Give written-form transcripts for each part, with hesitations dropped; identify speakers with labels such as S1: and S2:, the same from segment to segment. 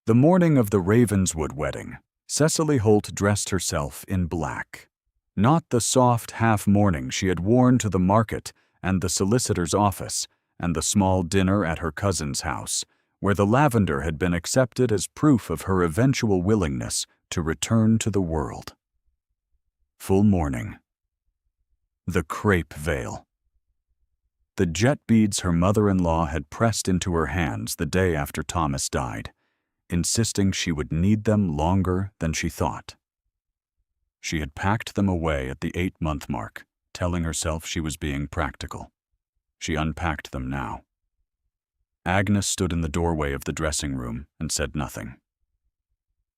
S1: The morning of the Ravenswood wedding, Cecily Holt dressed herself in black. Not the soft half-mourning she had worn to the market and the solicitor's office and the small dinner at her cousin's house, where the lavender had been accepted as proof of her eventual willingness to return to the world. Full mourning. The crepe veil. The jet beads her mother-in-law had pressed into her hands the day after Thomas died, insisting she would need them longer than she thought. She had packed them away at the 8-month mark, telling herself she was being practical. She unpacked them now. Agnes stood in the doorway of the dressing room and said nothing.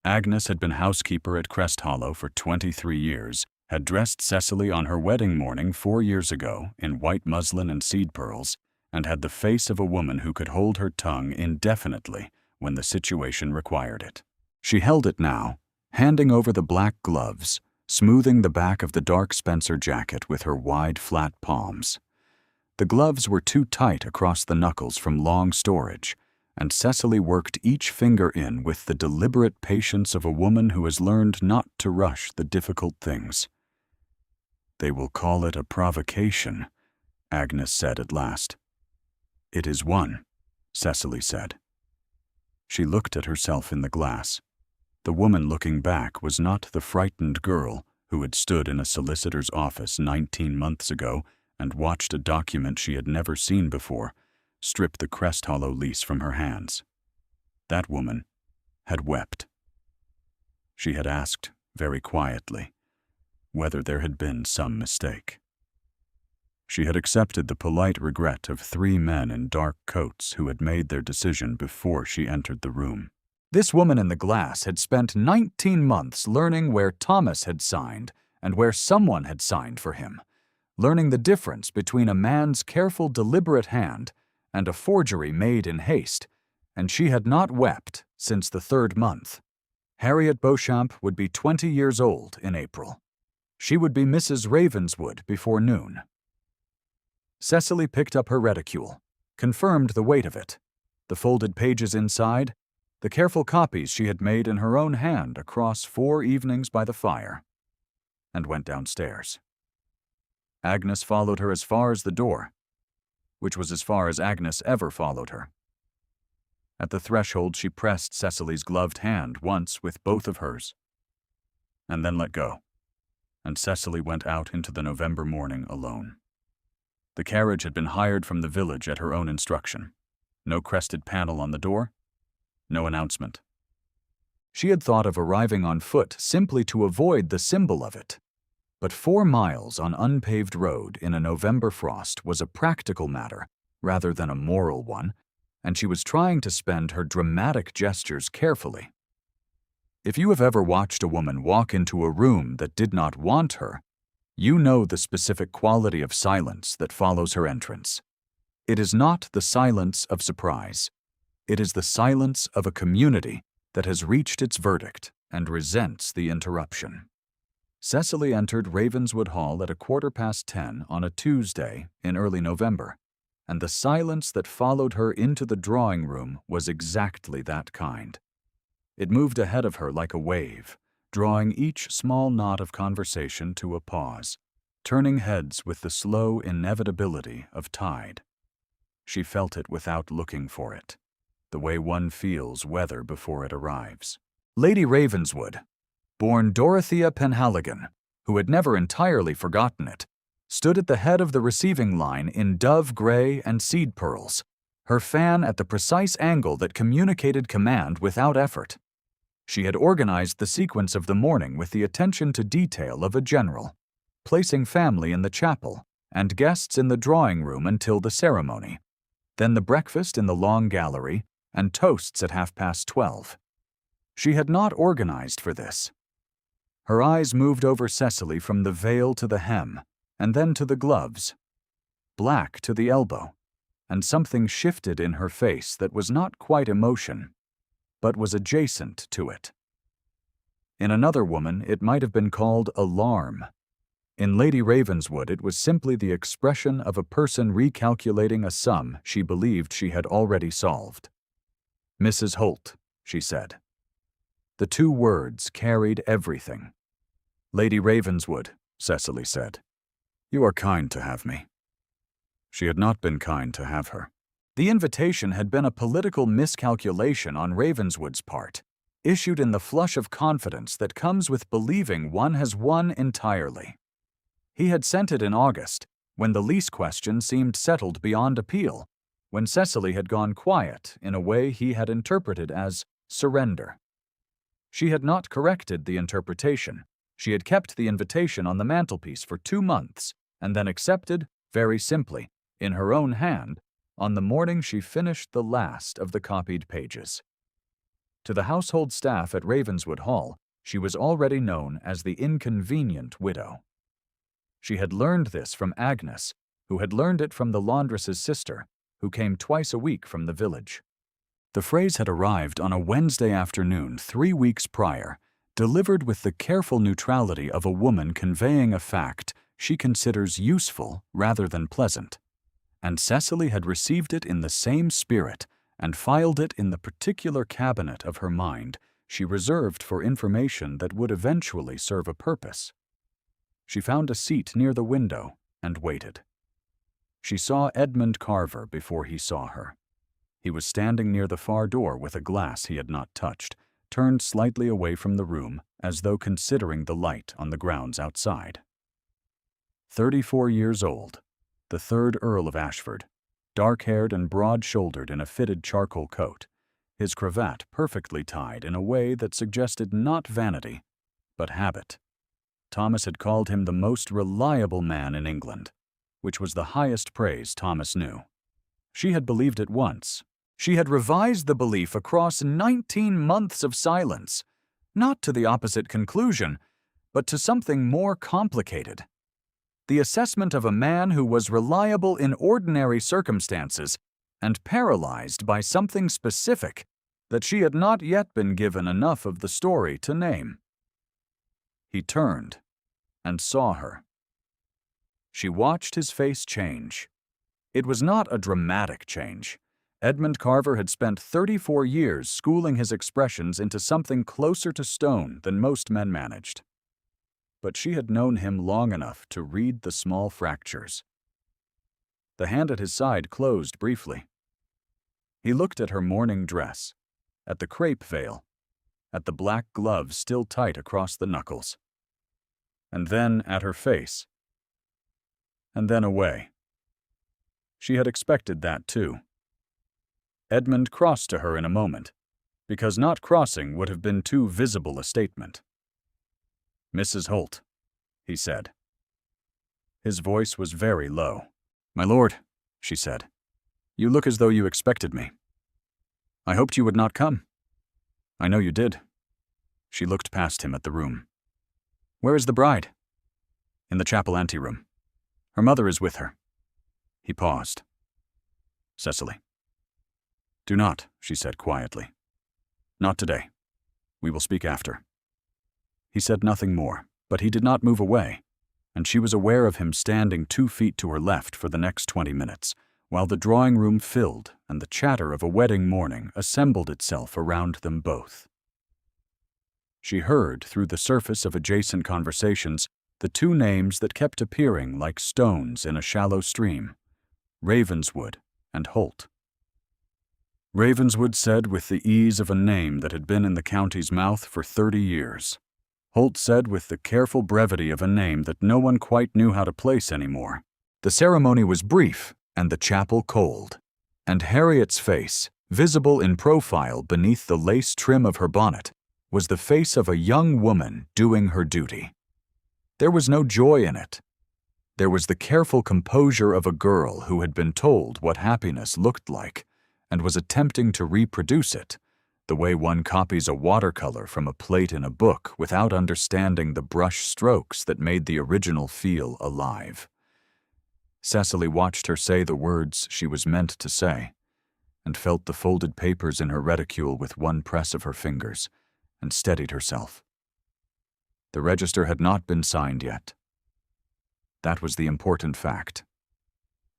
S1: Agnes had been housekeeper at Crest Hollow for 23 years, had dressed Cecily on her wedding morning 4 years ago in white muslin and seed pearls, and had the face of a woman who could hold her tongue indefinitely when the situation required it. She held it now, handing over the black gloves, smoothing the back of the dark Spencer jacket with her wide, flat palms. The gloves were too tight across the knuckles from long storage, and Cecily worked each finger in with the deliberate patience of a woman who has learned not to rush the difficult things. "They will call it a provocation," Agnes said at last. "It is one," Cecily said. She looked at herself in the glass. The woman looking back was not the frightened girl who had stood in a solicitor's office 19 months ago and watched a document she had never seen before strip the Crest Hollow lease from her hands. That woman had wept. She had asked, very quietly, whether there had been some mistake. She had accepted the polite regret of 3 men in dark coats who had made their decision before she entered the room. This woman in the glass had spent 19 months learning where Thomas had signed and where someone had signed for him, learning the difference between a man's careful, deliberate hand and a forgery made in haste, and she had not wept since the 3rd month. Harriet Beauchamp would be 20 years old in April. She would be Mrs. Ravenswood before noon. Cecily picked up her reticule, confirmed the weight of it, the folded pages inside, the careful copies she had made in her own hand across 4 evenings by the fire, and went downstairs. Agnes followed her as far as the door, which was as far as Agnes ever followed her. At the threshold, she pressed Cecily's gloved hand once with both of hers, and then let go, and Cecily went out into the November morning alone. The carriage had been hired from the village at her own instruction. No crested panel on the door, no announcement. She had thought of arriving on foot simply to avoid the symbol of it. But 4 miles on unpaved road in a November frost was a practical matter rather than a moral one, and she was trying to spend her dramatic gestures carefully. If you have ever watched a woman walk into a room that did not want her, you know the specific quality of silence that follows her entrance. It is not the silence of surprise. It is the silence of a community that has reached its verdict and resents the interruption. Cecily entered Ravenswood Hall at 10:15 on a Tuesday in early November, and the silence that followed her into the drawing room was exactly that kind. It moved ahead of her like a wave, drawing each small knot of conversation to a pause, turning heads with the slow inevitability of tide. She felt it without looking for it, the way one feels weather before it arrives. Lady Ravenswood, born Dorothea Penhaligon, who had never entirely forgotten it, stood at the head of the receiving line in dove gray and seed pearls, her fan at the precise angle that communicated command without effort. She had organized the sequence of the morning with the attention to detail of a general, placing family in the chapel and guests in the drawing room until the ceremony, then the breakfast in the long gallery and toasts at 12:30. She had not organized for this. Her eyes moved over Cecily from the veil to the hem, and then to the gloves, black to the elbow, and something shifted in her face that was not quite emotion, but was adjacent to it. In another woman, it might have been called alarm. In Lady Ravenswood, it was simply the expression of a person recalculating a sum she believed she had already solved. "Mrs. Holt," she said. The two words carried everything. Lady Ravenswood, Cecily said. You are kind to have me. She had not been kind to have her. The invitation had been a political miscalculation on Ravenswood's part, issued in the flush of confidence that comes with believing one has won entirely. He had sent it in August, when the lease question seemed settled beyond appeal, when Cecily had gone quiet in a way he had interpreted as surrender. She had not corrected the interpretation. She had kept the invitation on the mantelpiece for 2 months, and then accepted, very simply, in her own hand, on the morning she finished the last of the copied pages. To the household staff at Ravenswood Hall, she was already known as the inconvenient widow. She had learned this from Agnes, who had learned it from the laundress's sister, who came twice a week from the village. The phrase had arrived on a Wednesday afternoon 3 weeks prior, delivered with the careful neutrality of a woman conveying a fact she considers useful rather than pleasant, and Cecily had received it in the same spirit and filed it in the particular cabinet of her mind she reserved for information that would eventually serve a purpose. She found a seat near the window and waited. She saw Edmund Carver before he saw her. He was standing near the far door with a glass he had not touched, turned slightly away from the room as though considering the light on the grounds outside. 34 years old, the 3rd Earl of Ashford, dark-haired and broad-shouldered in a fitted charcoal coat, his cravat perfectly tied in a way that suggested not vanity, but habit. Thomas had called him the most reliable man in England, which was the highest praise Thomas knew. She had believed it once. She had revised the belief across 19 months of silence, not to the opposite conclusion, but to something more complicated. The assessment of a man who was reliable in ordinary circumstances and paralyzed by something specific that she had not yet been given enough of the story to name. He turned and saw her. She watched his face change. It was not a dramatic change. Edmund Carver had spent 34 years schooling his expressions into something closer to stone than most men managed. But she had known him long enough to read the small fractures. The hand at his side closed briefly. He looked at her mourning dress, at the crepe veil, at the black gloves still tight across the knuckles, and then at her face, and then away. She had expected that too. Edmund crossed to her in a moment, because not crossing would have been too visible a statement. Mrs. Holt, he said. His voice was very low. My lord, she said, you look as though you expected me. I hoped you would not come. I know you did. She looked past him at the room. Where is the bride? In the chapel anteroom. Her mother is with her. He paused. Cecily. Do not, she said quietly. Not today. We will speak after. He said nothing more, but he did not move away, and she was aware of him standing 2 feet to her left for the next 20 minutes, while the drawing room filled and the chatter of a wedding morning assembled itself around them both. She heard, through the surface of adjacent conversations, the 2 names that kept appearing like stones in a shallow stream, Ravenswood and Holt. Ravenswood said with the ease of a name that had been in the county's mouth for 30 years. Holt said with the careful brevity of a name that no one quite knew how to place anymore. The ceremony was brief and the chapel cold, and Harriet's face, visible in profile beneath the lace trim of her bonnet, was the face of a young woman doing her duty. There was no joy in it. There was the careful composure of a girl who had been told what happiness looked like and was attempting to reproduce it, the way one copies a watercolor from a plate in a book without understanding the brush strokes that made the original feel alive. Cecily watched her say the words she was meant to say, and felt the folded papers in her reticule with one press of her fingers, and steadied herself. The register had not been signed yet. That was the important fact.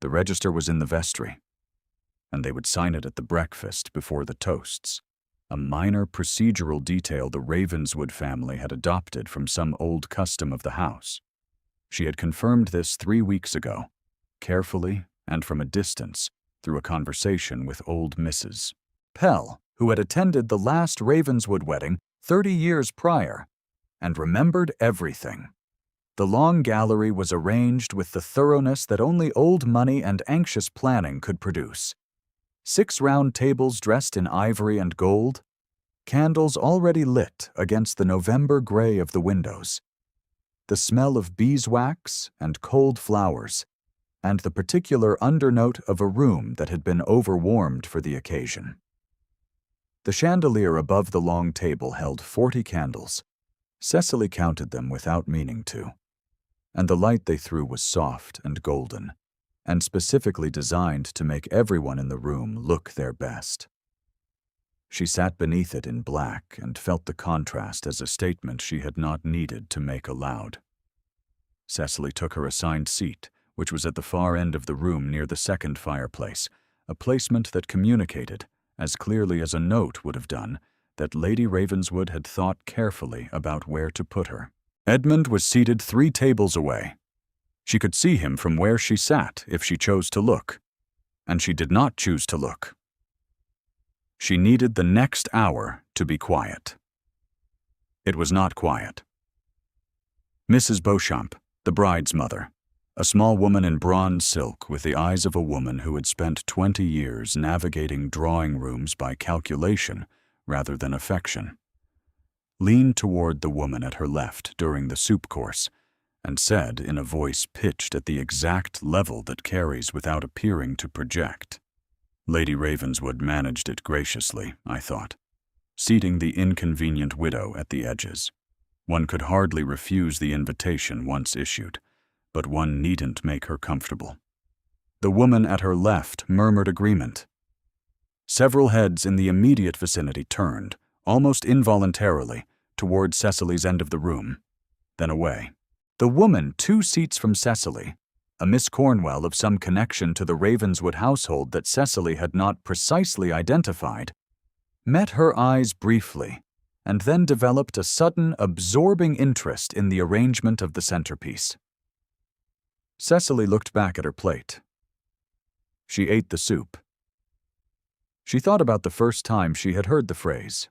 S1: The register was in the vestry, and they would sign it at the breakfast before the toasts, a minor procedural detail the Ravenswood family had adopted from some old custom of the house. She had confirmed this 3 weeks ago, carefully and from a distance, through a conversation with old Mrs. Pell, who had attended the last Ravenswood wedding 30 years prior, and remembered everything. The long gallery was arranged with the thoroughness that only old money and anxious planning could produce. 6 round tables dressed in ivory and gold, candles already lit against the November gray of the windows, the smell of beeswax and cold flowers, and the particular undernote of a room that had been overwarmed for the occasion. The chandelier above the long table held 40 candles. Cecily counted them without meaning to, and the light they threw was soft and golden, and specifically designed to make everyone in the room look their best. She sat beneath it in black and felt the contrast as a statement she had not needed to make aloud. Cecily took her assigned seat, which was at the far end of the room near the second fireplace, a placement that communicated, as clearly as a note would have done, that Lady Ravenswood had thought carefully about where to put her. Edmund was seated 3 tables away. She could see him from where she sat if she chose to look, and she did not choose to look. She needed the next hour to be quiet. It was not quiet. Mrs. Beauchamp, the bride's mother, a small woman in bronze silk with the eyes of a woman who had spent 20 years navigating drawing rooms by calculation rather than affection, leaned toward the woman at her left during the soup course and said in a voice pitched at the exact level that carries without appearing to project. Lady Ravenswood managed it graciously, I thought, seating the inconvenient widow at the edges. One could hardly refuse the invitation once issued, but one needn't make her comfortable. The woman at her left murmured agreement. Several heads in the immediate vicinity turned, almost involuntarily, toward Cecily's end of the room, then away. The woman 2 seats from Cecily, a Miss Cornwell of some connection to the Ravenswood household that Cecily had not precisely identified, met her eyes briefly, and then developed a sudden, absorbing interest in the arrangement of the centerpiece. Cecily looked back at her plate. She ate the soup. She thought about the first time she had heard the phrase.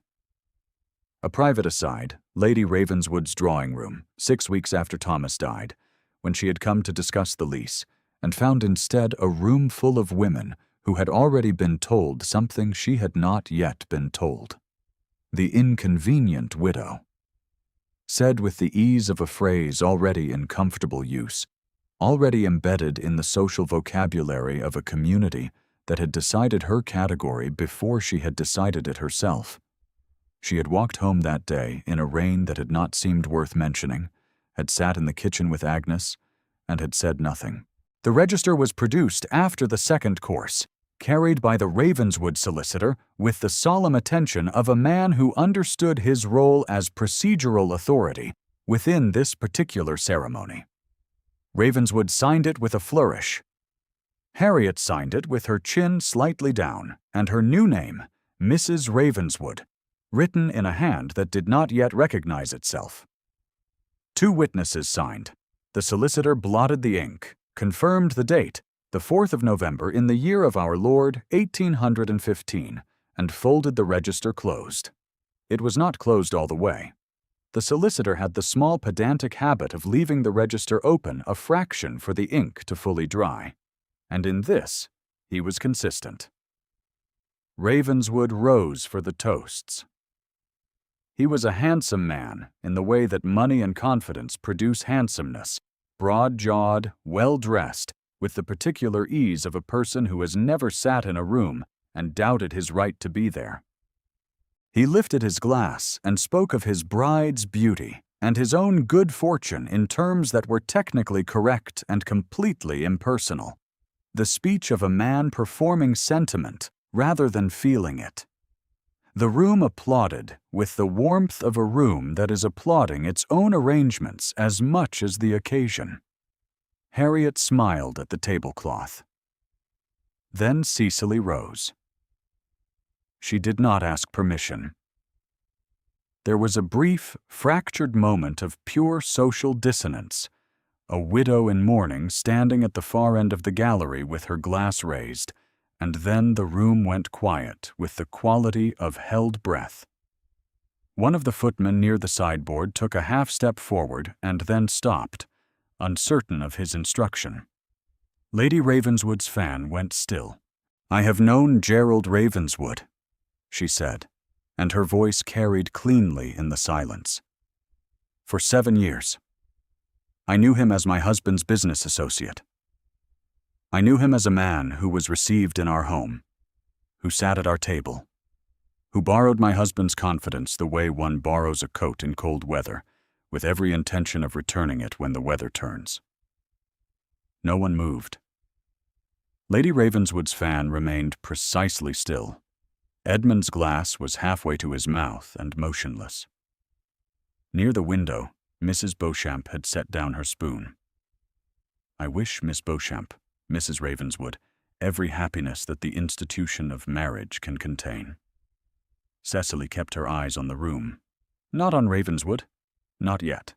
S1: A private aside, Lady Ravenswood's drawing room, 6 weeks after Thomas died, when she had come to discuss the lease, and found instead a room full of women who had already been told something she had not yet been told. The inconvenient widow. Said with the ease of a phrase already in comfortable use, already embedded in the social vocabulary of a community that had decided her category before she had decided it herself. She had walked home that day in a rain that had not seemed worth mentioning, had sat in the kitchen with Agnes, and had said nothing. The register was produced after the second course, carried by the Ravenswood solicitor with the solemn attention of a man who understood his role as procedural authority within this particular ceremony. Ravenswood signed it with a flourish. Harriet signed it with her chin slightly down, and her new name, Mrs. Ravenswood, written in a hand that did not yet recognize itself. 2 witnesses signed. The solicitor blotted the ink, confirmed the date, the 4th of November in the year of our Lord, 1815, and folded the register closed. It was not closed all the way. The solicitor had the small pedantic habit of leaving the register open a fraction for the ink to fully dry, and in this he was consistent. Ravenswood rose for the toasts. He was a handsome man in the way that money and confidence produce handsomeness, broad-jawed, well-dressed, with the particular ease of a person who has never sat in a room and doubted his right to be there. He lifted his glass and spoke of his bride's beauty and his own good fortune in terms that were technically correct and completely impersonal, the speech of a man performing sentiment rather than feeling it. The room applauded with the warmth of a room that is applauding its own arrangements as much as the occasion. Harriet smiled at the tablecloth. Then Cecily rose. She did not ask permission. There was a brief, fractured moment of pure social dissonance. A widow in mourning standing at the far end of the gallery with her glass raised, and then the room went quiet with the quality of held breath. One of the footmen near the sideboard took a half-step forward and then stopped, uncertain of his instruction. Lady Ravenswood's fan went still. "I have known Gerald Ravenswood," she said, and her voice carried cleanly in the silence. "For 7 years. I knew him as my husband's business associate. I knew him as a man who was received in our home, who sat at our table, who borrowed my husband's confidence the way one borrows a coat in cold weather, with every intention of returning it when the weather turns." No one moved. Lady Ravenswood's fan remained precisely still. Edmund's glass was halfway to his mouth and motionless. Near the window, Mrs. Beauchamp had set down her spoon. "I wish Miss Beauchamp, Mrs. Ravenswood, every happiness that the institution of marriage can contain." Cecily kept her eyes on the room. Not on Ravenswood. Not yet.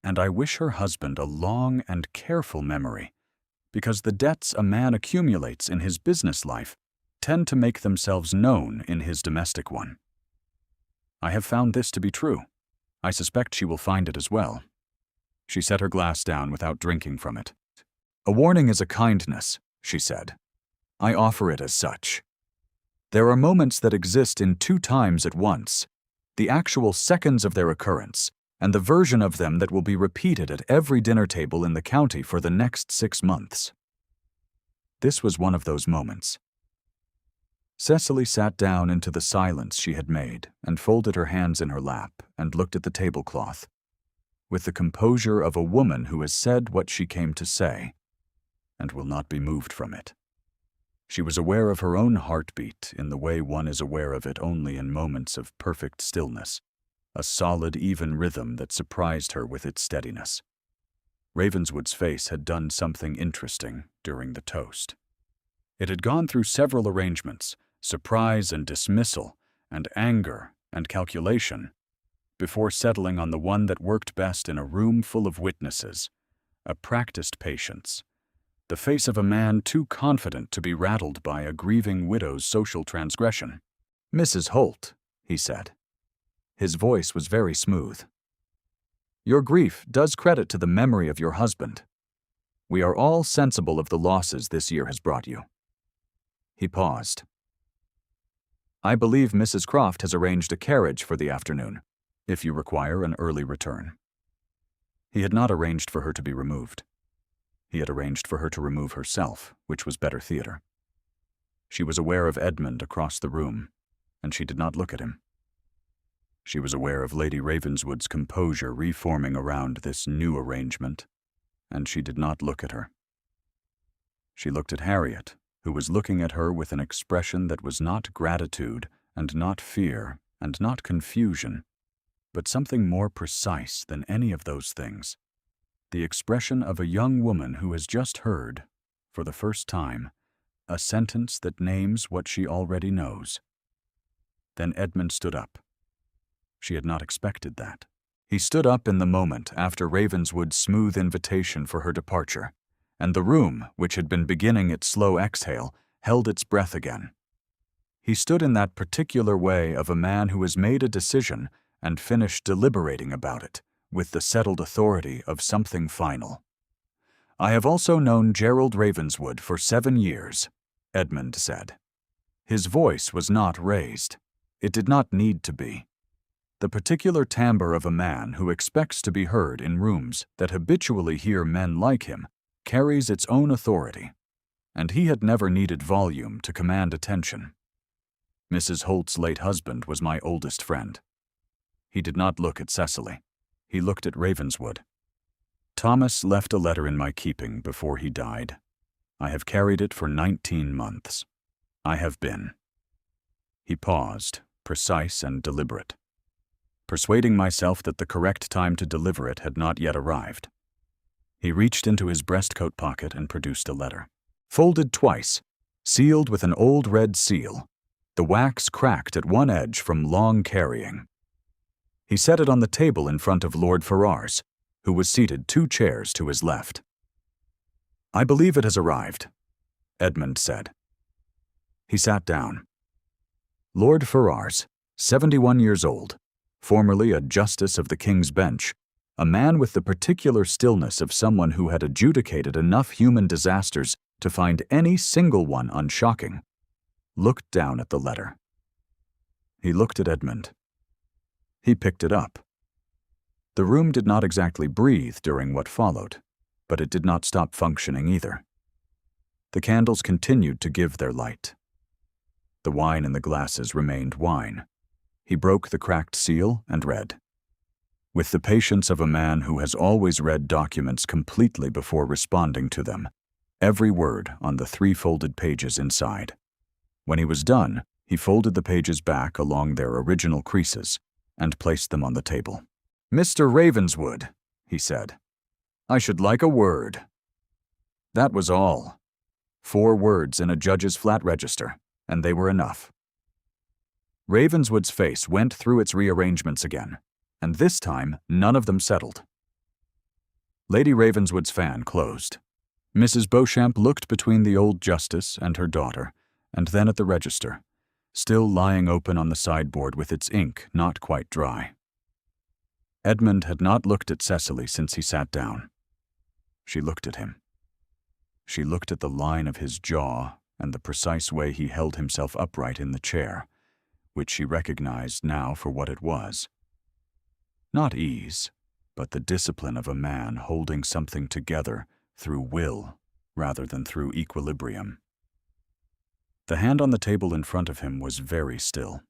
S1: "And I wish her husband a long and careful memory, because the debts a man accumulates in his business life tend to make themselves known in his domestic one. I have found this to be true. I suspect she will find it as well." She set her glass down without drinking from it. "A warning is a kindness," she said. "I offer it as such. There are moments that exist in 2 times at once, the actual seconds of their occurrence, and the version of them that will be repeated at every dinner table in the county for the next 6 months. This was one of those moments." Cecily sat down into the silence she had made and folded her hands in her lap and looked at the tablecloth, with the composure of a woman who has said what she came to say, and will not be moved from it. She was aware of her own heartbeat in the way one is aware of it only in moments of perfect stillness, a solid, even rhythm that surprised her with its steadiness. Ravenswood's face had done something interesting during the toast. It had gone through several arrangements, surprise and dismissal, and anger and calculation, before settling on the one that worked best in a room full of witnesses, a practiced patience, the face of a man too confident to be rattled by a grieving widow's social transgression. "Mrs. Holt," he said. His voice was very smooth. "Your grief does credit to the memory of your husband. We are all sensible of the losses this year has brought you." He paused. "I believe Mrs. Croft has arranged a carriage for the afternoon, if you require an early return." He had not arranged for her to be removed. He had arranged for her to remove herself, which was better theater. She was aware of Edmund across the room, and she did not look at him. She was aware of Lady Ravenswood's composure reforming around this new arrangement, and she did not look at her. She looked at Harriet, who was looking at her with an expression that was not gratitude and not fear and not confusion, but something more precise than any of those things, the expression of a young woman who has just heard, for the first time, a sentence that names what she already knows. Then Edmund stood up. She had not expected that. He stood up in the moment after Ravenswood's smooth invitation for her departure, and the room, which had been beginning its slow exhale, held its breath again. He stood in that particular way of a man who has made a decision and finished deliberating about it, with the settled authority of something final. "I have also known Gerald Ravenswood for 7 years, Edmund said. His voice was not raised. It did not need to be. The particular timbre of a man who expects to be heard in rooms that habitually hear men like him carries its own authority, and he had never needed volume to command attention. Mrs. Holt's late husband was my oldest friend." He did not look at Cecily. He looked at Ravenswood. "Thomas left a letter in my keeping before he died. I have carried it for 19 months. I have been." He paused, precise and deliberate, persuading myself that the correct time to deliver it had not yet arrived. He reached into his breastcoat pocket and produced a letter, folded twice, sealed with an old red seal, The wax cracked at one edge from long carrying. He set it on the table in front of Lord Ferrars, who was seated 2 chairs to his left. "I believe it has arrived," Edmund said. He sat down. Lord Ferrars, 71 years old, formerly a justice of the King's Bench, a man with the particular stillness of someone who had adjudicated enough human disasters to find any single one unshocking, looked down at the letter. He looked at Edmund. He picked it up. The room did not exactly breathe during what followed, but it did not stop functioning either. The candles continued to give their light. The wine in the glasses remained wine. He broke the cracked seal and read. With the patience of a man who has always read documents completely before responding to them, every word on the 3 folded pages inside. When he was done, he folded the pages back along their original creases and placed them on the table. "Mr. Ravenswood," he said, "I should like a word." That was all. 4 words in a judge's flat register, and they were enough. Ravenswood's face went through its rearrangements again, and this time none of them settled. Lady Ravenswood's fan closed. Mrs. Beauchamp looked between the old justice and her daughter, and then at the register, still lying open on the sideboard with its ink not quite dry. Edmund had not looked at Cecily since he sat down. She looked at him. She looked at the line of his jaw and the precise way he held himself upright in the chair, which she recognized now for what it was. Not ease, but the discipline of a man holding something together through will rather than through equilibrium. The hand on the table in front of him was very still.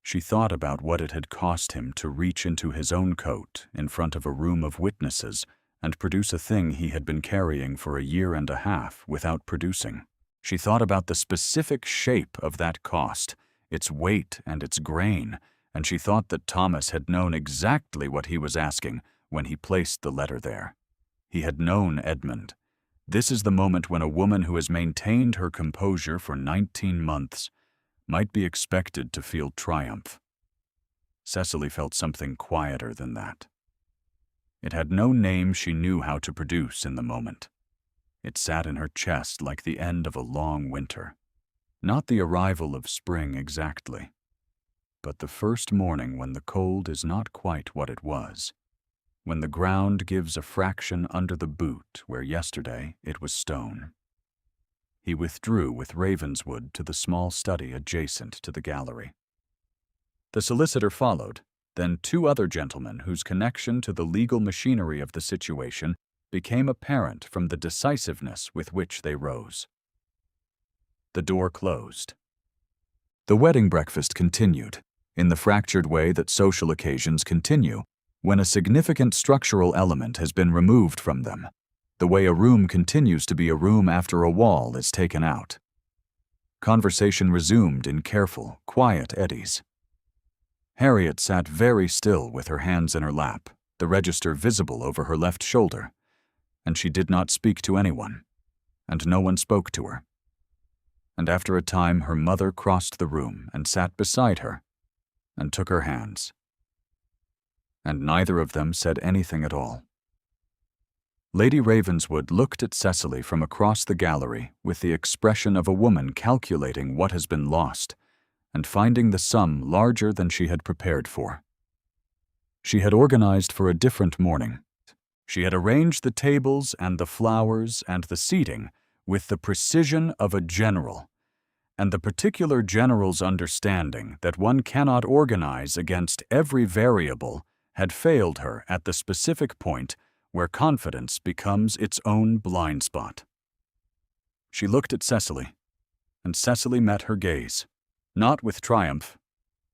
S1: She thought about what it had cost him to reach into his own coat in front of a room of witnesses and produce a thing he had been carrying for 1.5 years without producing. She thought about the specific shape of that cost, its weight and its grain, and she thought that Thomas had known exactly what he was asking when he placed the letter there. He had known Edmund. This is the moment when a woman who has maintained her composure for 19 months might be expected to feel triumph. Cecily felt something quieter than that. It had no name she knew how to produce in the moment. It sat in her chest like the end of a long winter. Not the arrival of spring exactly, but the first morning when the cold is not quite what it was, when the ground gives a fraction under the boot where yesterday it was stone. He withdrew with Ravenswood to the small study adjacent to the gallery. The solicitor followed, then 2 other gentlemen whose connection to the legal machinery of the situation became apparent from the decisiveness with which they rose. The door closed. The wedding breakfast continued, in the fractured way that social occasions continue, when a significant structural element has been removed from them, the way a room continues to be a room after a wall is taken out. Conversation resumed in careful, quiet eddies. Harriet sat very still with her hands in her lap, the register visible over her left shoulder, and she did not speak to anyone, and no one spoke to her. And after a time her mother crossed the room and sat beside her, and took her hands. And neither of them said anything at all. Lady Ravenswood looked at Cecily from across the gallery with the expression of a woman calculating what has been lost, and finding the sum larger than she had prepared for. She had organized for a different morning. She had arranged the tables and the flowers and the seating with the precision of a general, and the particular general's understanding that one cannot organize against every variable had failed her at the specific point where confidence becomes its own blind spot. She looked at Cecily, and Cecily met her gaze, not with triumph,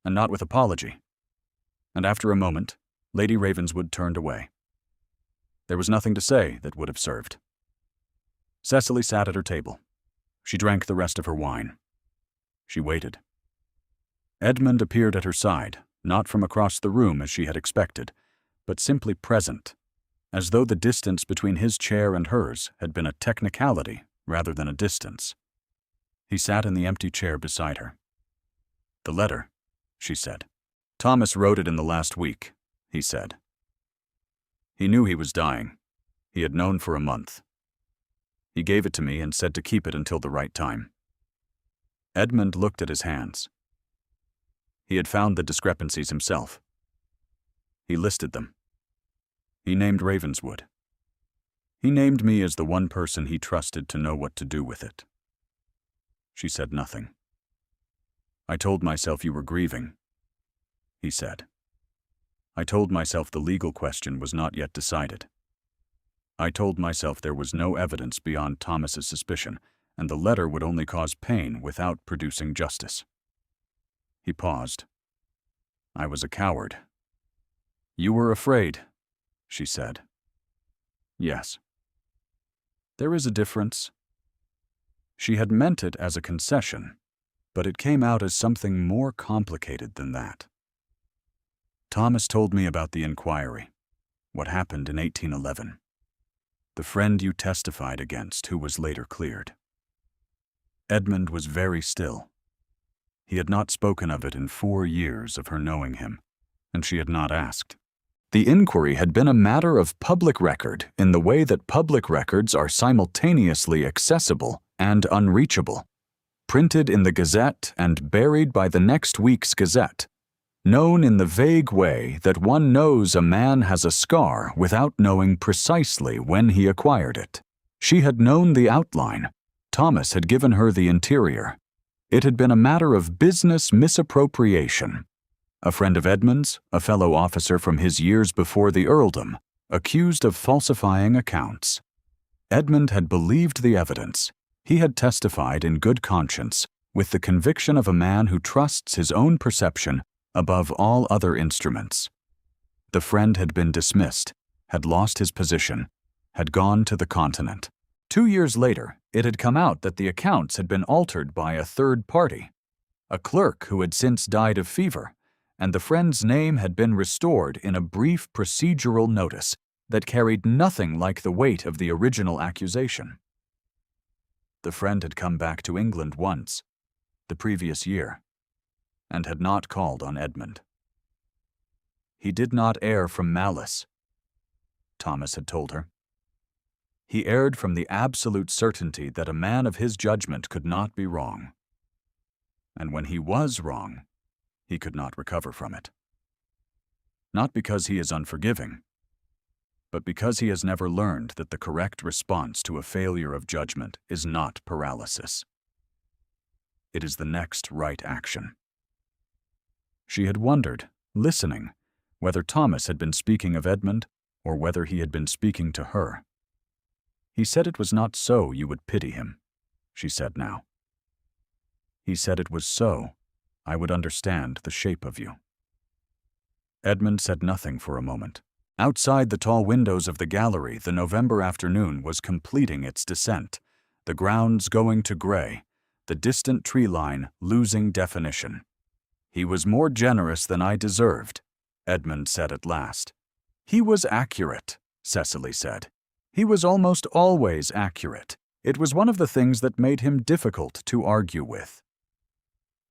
S1: and not with apology. And after a moment, Lady Ravenswood turned away. There was nothing to say that would have served. Cecily sat at her table. She drank the rest of her wine. She waited. Edmund appeared at her side, not from across the room as she had expected, but simply present, as though the distance between his chair and hers had been a technicality rather than a distance. He sat in the empty chair beside her. The letter, she said. Thomas wrote it in the last week, he said. He knew he was dying. He had known for a month. He gave it to me and said to keep it until the right time. Edmund looked at his hands. He had found the discrepancies himself. He listed them. He named Ravenswood. He named me as the one person he trusted to know what to do with it. She said nothing. I told myself you were grieving, he said. I told myself the legal question was not yet decided. I told myself there was no evidence beyond Thomas's suspicion, and the letter would only cause pain without producing justice. He paused. I was a coward. You were afraid, she said. Yes. There is a difference. She had meant it as a concession, but it came out as something more complicated than that. Thomas told me about the inquiry, what happened in 1811. The friend you testified against who was later cleared. Edmund was very still. He had not spoken of it in 4 years of her knowing him, and she had not asked. The inquiry had been a matter of public record in the way that public records are simultaneously accessible and unreachable, printed in the Gazette and buried by the next week's Gazette, known in the vague way that one knows a man has a scar without knowing precisely when he acquired it. She had known the outline. Thomas had given her the interior. It had been a matter of business misappropriation. A friend of Edmund's, a fellow officer from his years before the earldom, accused of falsifying accounts. Edmund had believed the evidence. He had testified in good conscience, with the conviction of a man who trusts his own perception above all other instruments. The friend had been dismissed, had lost his position, had gone to the continent. 2 years later, it had come out that the accounts had been altered by a third party, a clerk who had since died of fever, and the friend's name had been restored in a brief procedural notice that carried nothing like the weight of the original accusation. The friend had come back to England once, the previous year, and had not called on Edmund. He did not err from malice, Thomas had told her. He erred from the absolute certainty that a man of his judgment could not be wrong. And when he was wrong, he could not recover from it. Not because he is unforgiving, but because he has never learned that the correct response to a failure of judgment is not paralysis. It is the next right action. She had wondered, listening, whether Thomas had been speaking of Edmund or whether he had been speaking to her. He said it was not so you would pity him, she said now. He said it was so I would understand the shape of you. Edmund said nothing for a moment. Outside the tall windows of the gallery, the November afternoon was completing its descent, the grounds going to gray, the distant tree line losing definition. He was more generous than I deserved, Edmund said at last. He was accurate, Cecily said. He was almost always accurate. It was one of the things that made him difficult to argue with.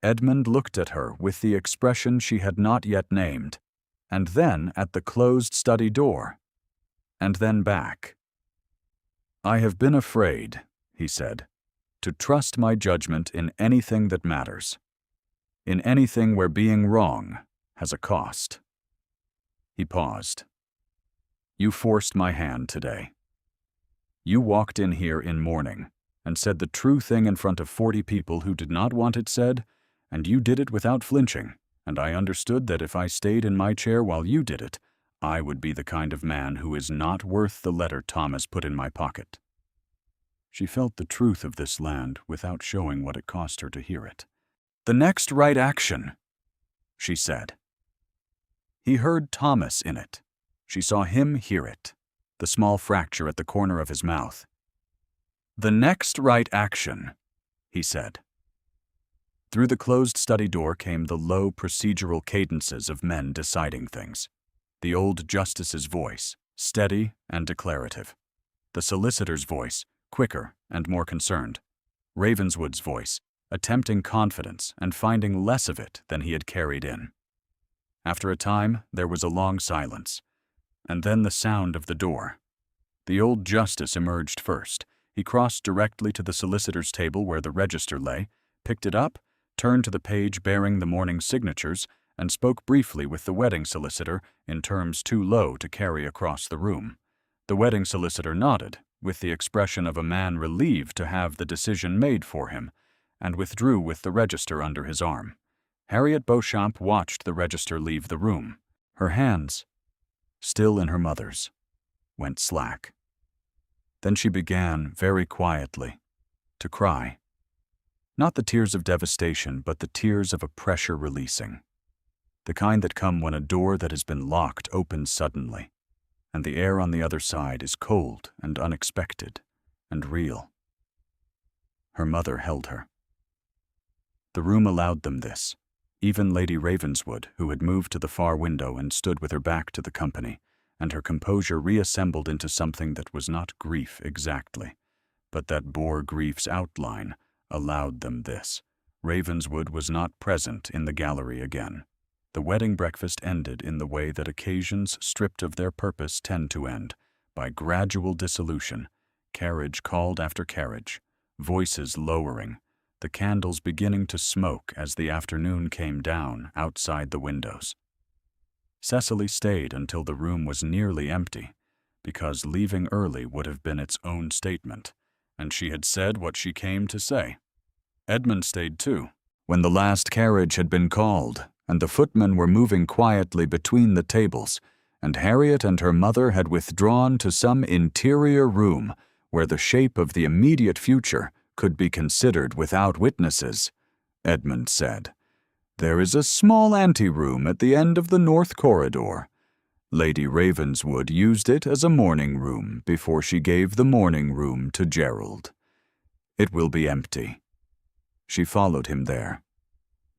S1: Edmund looked at her with the expression she had not yet named, and then at the closed study door, and then back. I have been afraid, he said, to trust my judgment in anything that matters, in anything where being wrong has a cost. He paused. You forced my hand today. You walked in here in mourning and said the true thing in front of 40 people who did not want it said, and you did it without flinching, and I understood that if I stayed in my chair while you did it, I would be the kind of man who is not worth the letter Thomas put in my pocket. She felt the truth of this land without showing what it cost her to hear it. The next right action, she said. He heard Thomas in it. She saw him hear it, the small fracture at the corner of his mouth. The next right action, he said. Through the closed study door came the low procedural cadences of men deciding things. The old justice's voice, steady and declarative. The solicitor's voice, quicker and more concerned. Ravenswood's voice, attempting confidence and finding less of it than he had carried in. After a time, there was a long silence, and then the sound of the door. The old justice emerged first. He crossed directly to the solicitor's table where the register lay, picked it up, turned to the page bearing the Mourning's signatures, and spoke briefly with the wedding solicitor in terms too low to carry across the room. The wedding solicitor nodded, with the expression of a man relieved to have the decision made for him, and withdrew with the register under his arm. Harriet Beauchamp watched the register leave the room. Her hands, still in her mother's, went slack. Then she began, very quietly, to cry. Not the tears of devastation, but the tears of a pressure releasing. The kind that come when a door that has been locked opens suddenly, and the air on the other side is cold and unexpected and real. Her mother held her. The room allowed them this. Even Lady Ravenswood, who had moved to the far window and stood with her back to the company, and her composure reassembled into something that was not grief exactly, but that bore grief's outline, allowed them this. Ravenswood was not present in the gallery again. The wedding breakfast ended in the way that occasions stripped of their purpose tend to end, by gradual dissolution, carriage called after carriage, voices lowering, the candles beginning to smoke as the afternoon came down outside the windows. Cecily stayed until the room was nearly empty, because leaving early would have been its own statement, and she had said what she came to say. Edmund stayed too. When the last carriage had been called, and the footmen were moving quietly between the tables, and Harriet and her mother had withdrawn to some interior room where the shape of the immediate future could be considered without witnesses, Edmund said, "There is a small anteroom at the end of the north corridor. Lady Ravenswood used it as a morning room before she gave the morning room to Gerald. It will be empty." She followed him there.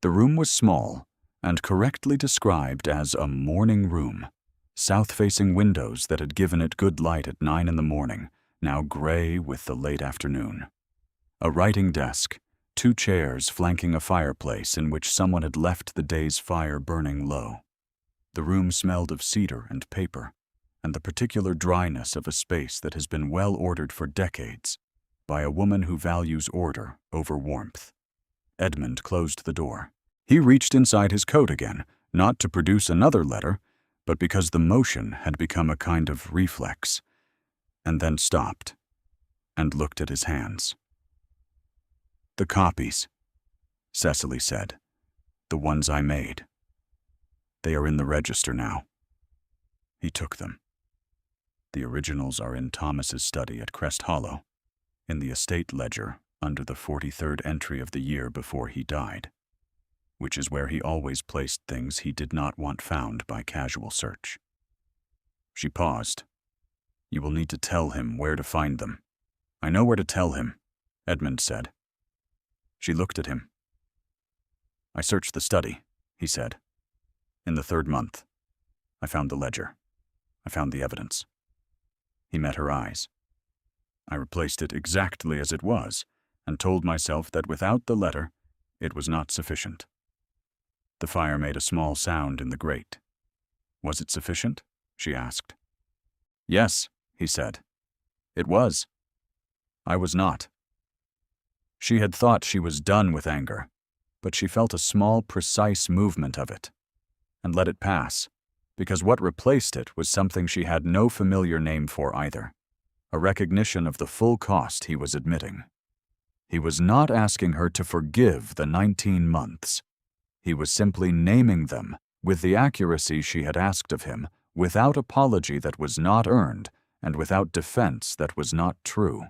S1: The room was small, and correctly described as a morning room. South-facing windows that had given it good light at 9 in the morning, now gray with the late afternoon. A writing desk, 2 chairs flanking a fireplace in which someone had left the day's fire burning low. The room smelled of cedar and paper, and the particular dryness of a space that has been well ordered for decades by a woman who values order over warmth. Edmund closed the door. He reached inside his coat again, not to produce another letter, but because the motion had become a kind of reflex, and then stopped and looked at his hands. "The copies," Cecily said. "The ones I made. They are in the register now." He took them. The originals are in Thomas's study at Crest Hollow, in the estate ledger under the 43rd entry of the year before he died, which is where he always placed things he did not want found by casual search. She paused. "You will need to tell him where to find them." "I know where to tell him," Edmund said. She looked at him. "I searched the study," he said. "In the 3rd month. I found the ledger. I found the evidence." He met her eyes. "I replaced it exactly as it was, and told myself that without the letter, it was not sufficient." The fire made a small sound in the grate. "Was it sufficient?" she asked. "Yes," he said. "It was. I was not." She had thought she was done with anger, but she felt a small, precise movement of it, and let it pass, because what replaced it was something she had no familiar name for either, a recognition of the full cost he was admitting. He was not asking her to forgive the 19 months. He was simply naming them with the accuracy she had asked of him, without apology that was not earned, and without defense that was not true.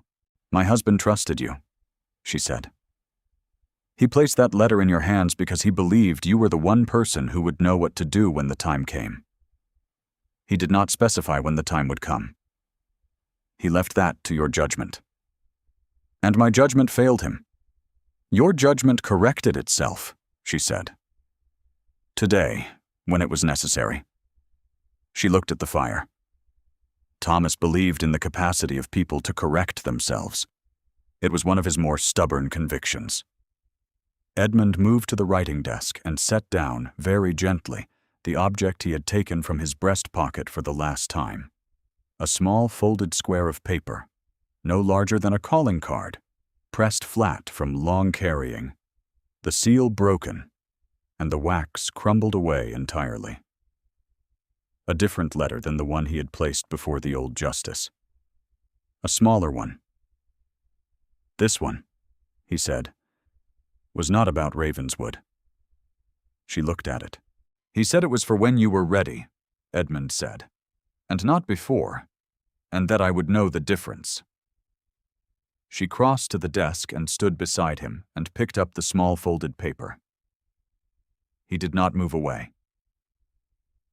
S1: "My husband trusted you," she said. "He placed that letter in your hands because he believed you were the one person who would know what to do when the time came. He did not specify when the time would come. He left that to your judgment. And my judgment failed him. Your judgment corrected itself," she said. "Today, when it was necessary." She looked at the fire. Thomas believed in the capacity of people to correct themselves. It was one of his more stubborn convictions. Edmund moved to the writing desk and set down, very gently, the object he had taken from his breast pocket for the last time. A small folded square of paper, no larger than a calling card, pressed flat from long carrying, the seal broken, and the wax crumbled away entirely. A different letter than the one he had placed before the old justice. A smaller one. This one, he said, was not about Ravenswood. She looked at it. He said it was for when you were ready, Edmund said, and not before, and that I would know the difference. She crossed to the desk and stood beside him and picked up the small folded paper. He did not move away.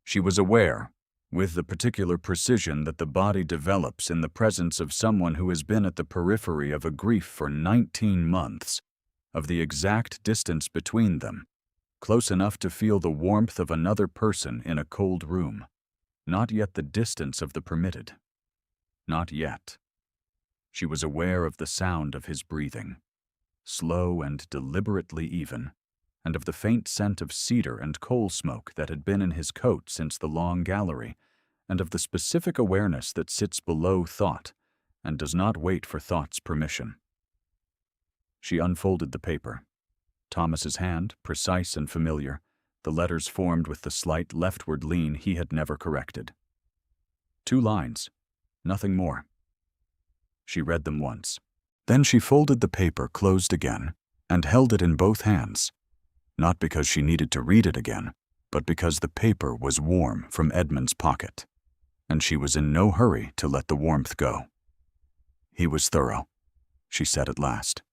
S1: She was aware, with the particular precision that the body develops in the presence of someone who has been at the periphery of a grief for 19 months, of the exact distance between them, close enough to feel the warmth of another person in a cold room, not yet the distance of the permitted. Not yet. She was aware of the sound of his breathing, slow and deliberately even, and of the faint scent of cedar and coal smoke that had been in his coat since the long gallery, and of the specific awareness that sits below thought and does not wait for thought's permission. She unfolded the paper. Thomas's hand, precise and familiar, the letters formed with the slight leftward lean he had never corrected. 2 lines, nothing more. She read them once. Then she folded the paper closed again and held it in both hands, not because she needed to read it again, but because the paper was warm from Edmund's pocket, and she was in no hurry to let the warmth go. He was thorough, she said at last.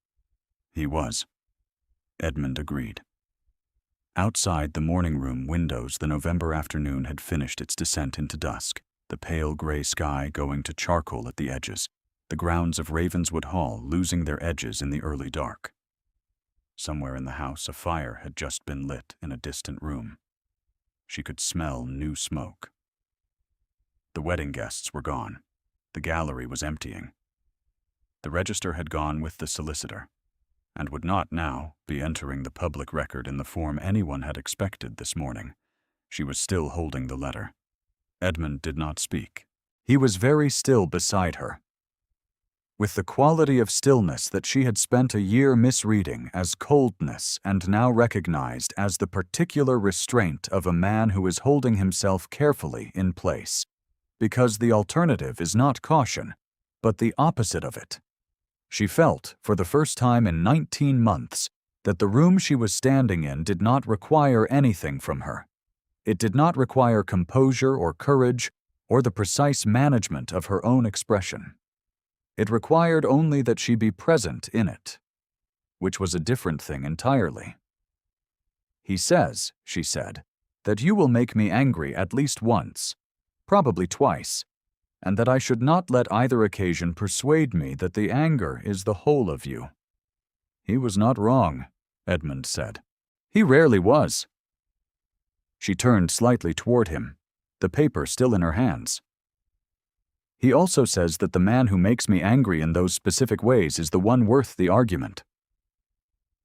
S1: He was, Edmund agreed. Outside the morning room windows, the November afternoon had finished its descent into dusk, the pale gray sky going to charcoal at the edges, the grounds of Ravenswood Hall losing their edges in the early dark. Somewhere in the house a fire had just been lit in a distant room. She could smell new smoke. The wedding guests were gone. The gallery was emptying. The register had gone with the solicitor, and would not now be entering the public record in the form anyone had expected this morning. She was still holding the letter. Edmund did not speak. He was very still beside her, with the quality of stillness that she had spent a year misreading as coldness and now recognized as the particular restraint of a man who is holding himself carefully in place, because the alternative is not caution, but the opposite of it. She felt, for the first time in 19 months, that the room she was standing in did not require anything from her. It did not require composure or courage or the precise management of her own expression. It required only that she be present in it, which was a different thing entirely. He says, she said, that you will make me angry at least once, probably twice, and that I should not let either occasion persuade me that the anger is the whole of you. He was not wrong, Edmund said. He rarely was. She turned slightly toward him, the paper still in her hands. He also says that the man who makes me angry in those specific ways is the one worth the argument.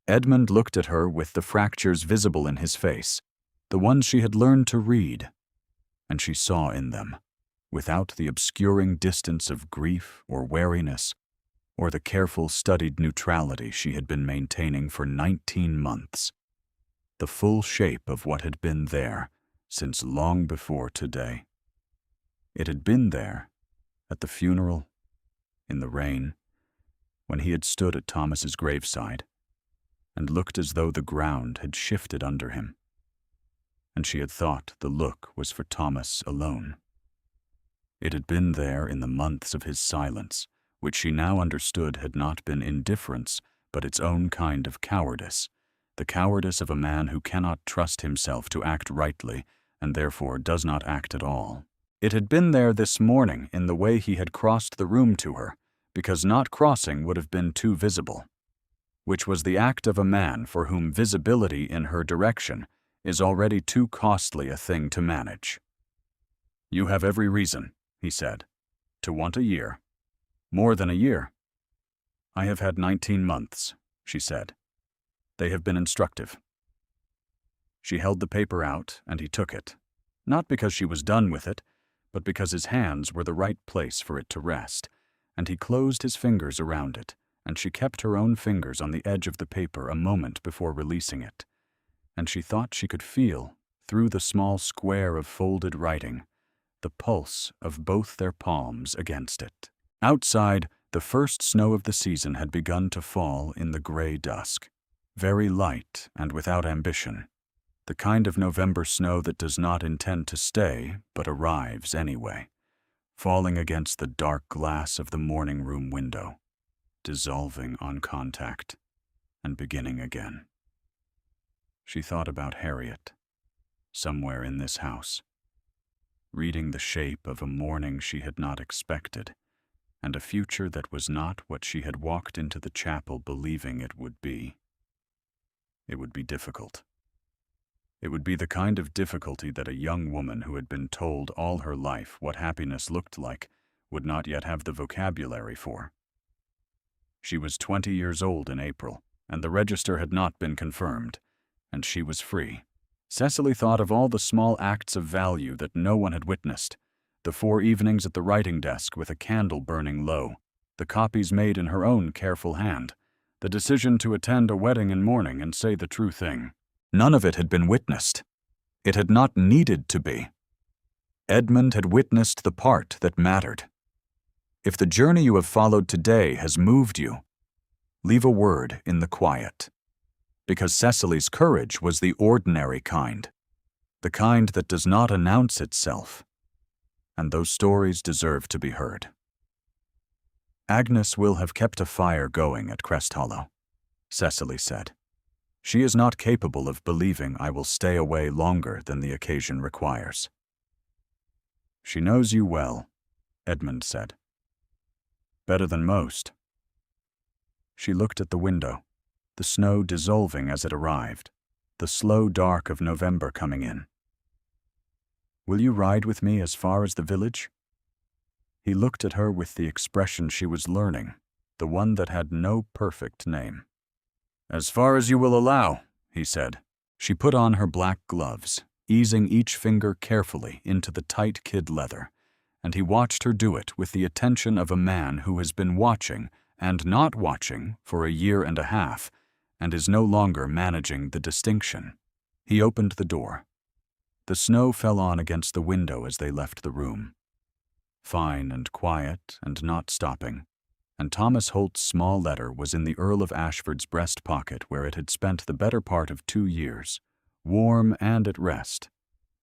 S1: Edmund looked at her with the fractures visible in his face, the ones she had learned to read, and she saw in them, without the obscuring distance of grief or wariness, or the careful studied neutrality she had been maintaining for 19 months, the full shape of what had been there since long before today. It had been there, at the funeral, in the rain, when he had stood at Thomas's graveside, and looked as though the ground had shifted under him, and she had thought the look was for Thomas alone. It had been there in the months of his silence, which she now understood had not been indifference, but its own kind of cowardice, the cowardice of a man who cannot trust himself to act rightly, and therefore does not act at all. It had been there this morning in the way he had crossed the room to her, because not crossing would have been too visible, which was the act of a man for whom visibility in her direction is already too costly a thing to manage. You have every reason, he said, to want a year. More than a year. I have had 19 months, she said. They have been instructive." She held the paper out, and he took it, not because she was done with it, but because his hands were the right place for it to rest, and he closed his fingers around it, and she kept her own fingers on the edge of the paper a moment before releasing it, and she thought she could feel, through the small square of folded writing, the pulse of both their palms against it. Outside, the first snow of the season had begun to fall in the gray dusk, very light and without ambition, the kind of November snow that does not intend to stay but arrives anyway, falling against the dark glass of the morning room window, dissolving on contact, and beginning again. She thought about Harriet, somewhere in this house, reading the shape of a morning she had not expected, and a future that was not what she had walked into the chapel believing it would be. It would be difficult. It would be the kind of difficulty that a young woman who had been told all her life what happiness looked like would not yet have the vocabulary for. She was 20 years old in April, and the register had not been confirmed, and she was free. Cecily thought of all the small acts of value that no one had witnessed, the 4 evenings at the writing desk with a candle burning low, the copies made in her own careful hand, the decision to attend a wedding in mourning and say the true thing. None of it had been witnessed. It had not needed to be. Edmund had witnessed the part that mattered. If the journey you have followed today has moved you, leave a word in the quiet. Because Cecily's courage was the ordinary kind, the kind that does not announce itself, and those stories deserve to be heard. Agnes will have kept a fire going at Crest Hollow, Cecily said. She is not capable of believing I will stay away longer than the occasion requires. She knows you well, Edmund said. Better than most. She looked at the window, the snow dissolving as it arrived, the slow dark of November coming in. Will you ride with me as far as the village? He looked at her with the expression she was learning, the one that had no perfect name. As far as you will allow, he said. She put on her black gloves, easing each finger carefully into the tight kid leather, and he watched her do it with the attention of a man who has been watching and not watching for a year and a half, and is no longer managing the distinction. He opened the door. The snow fell on against the window as they left the room. Fine and quiet and not stopping, and Thomas Holt's small letter was in the Earl of Ashford's breast pocket where it had spent the better part of 2 years, warm and at rest,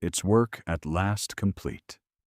S1: its work at last complete.